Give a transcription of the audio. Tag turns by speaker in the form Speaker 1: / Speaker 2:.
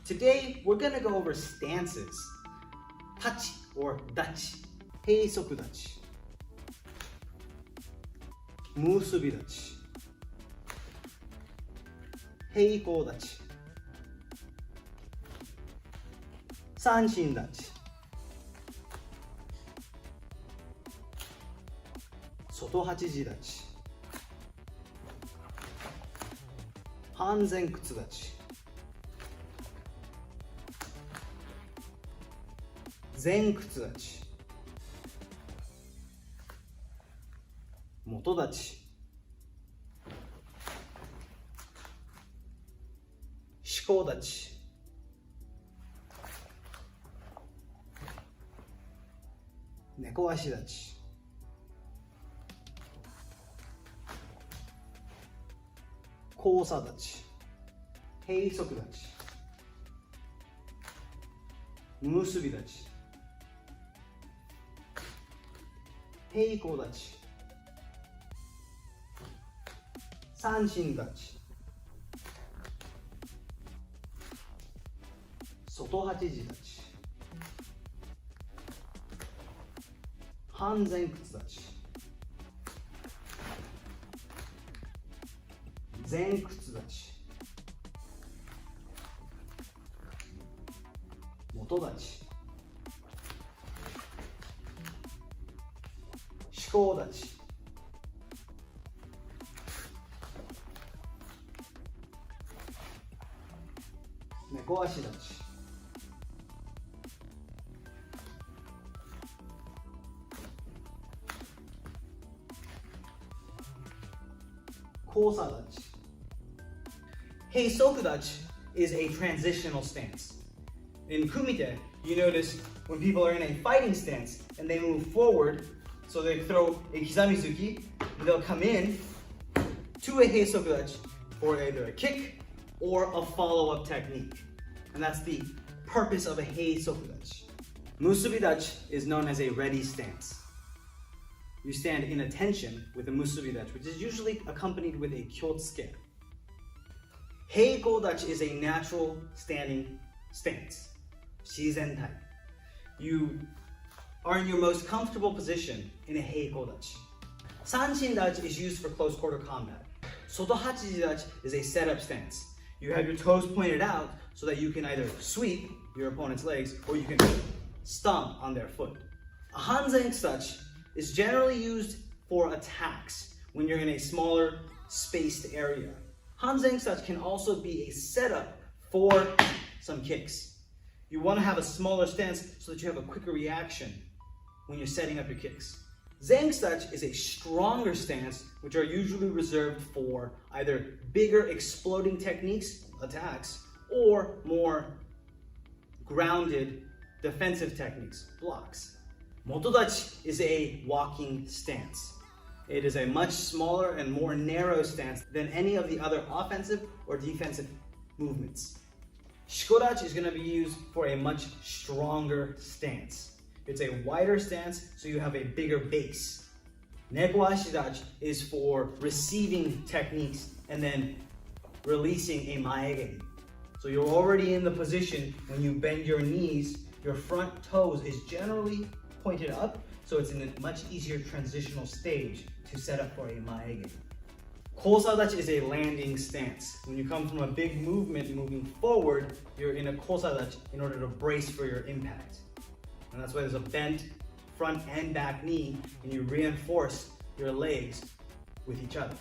Speaker 1: Today, we're gonna go over stances. Dachi or dachi, heisoku dachi, musubi dachi, heikou dachi, sanshin dachi, soto hachiji dachi, hanzenkutsu dachi, zenkutsu dachi, moto dachi, shikou dachi, neko ashi dachi, kousa dachi, heisoku dachi, musubi dachi, heikou dachi, sanshin dachi, soto hachiji dachi, hanzenkutsu dachi, zenkutsu dachi, moto dachi, shikou dachi, neko ashi dachi, kousa dachi. Heisoku dachi is a transitional stance. In kumite, you notice when people are in a fighting stance and they move forward, so they throw a kizamizuki, they'll come in to a heisoku dachi for either a kick or a follow-up technique. And that's the purpose of a heisoku dachi. Musubi dachi is known as a ready stance. You stand in attention with a musubi dachi, which is usually accompanied with a kyotsuke. Heikou dachi is a natural standing stance, shizen type. You are in your most comfortable position in a heikou dachi. Sanshin dachi is used for close quarter combat. Soto hachiji dachi is a setup stance. You have your toes pointed out so that you can either sweep your opponent's legs or you can stomp on their foot. A hanzenkutsu dachi is generally used for attacks when you're in a smaller spaced area. Hanzenkutsu dachi can also be a setup for some kicks. You want to have a smaller stance so that you have a quicker reaction when you're setting up your kicks. Zenkutsu dachi is a stronger stance, which are usually reserved for either bigger exploding techniques, attacks, or more grounded defensive techniques, blocks. Moto dachi is a walking stance. It is a much smaller and more narrow stance than any of the other offensive or defensive movements. Shikou dachi is going to be used for a much stronger stance. It's a wider stance, so you have a bigger base. Neko ashi dachi is for receiving techniques and then releasing a maegeri. So you're already in the position when you bend your knees, your front toes is generally pointed up, so it's in a much easier transitional stage to set up for a maegeri. Kousa dachi is a landing stance. When you come from a big movement moving forward, you're in a kousa dachi in order to brace for your impact. And that's why there's a bent front and back knee, and you reinforce your legs with each other.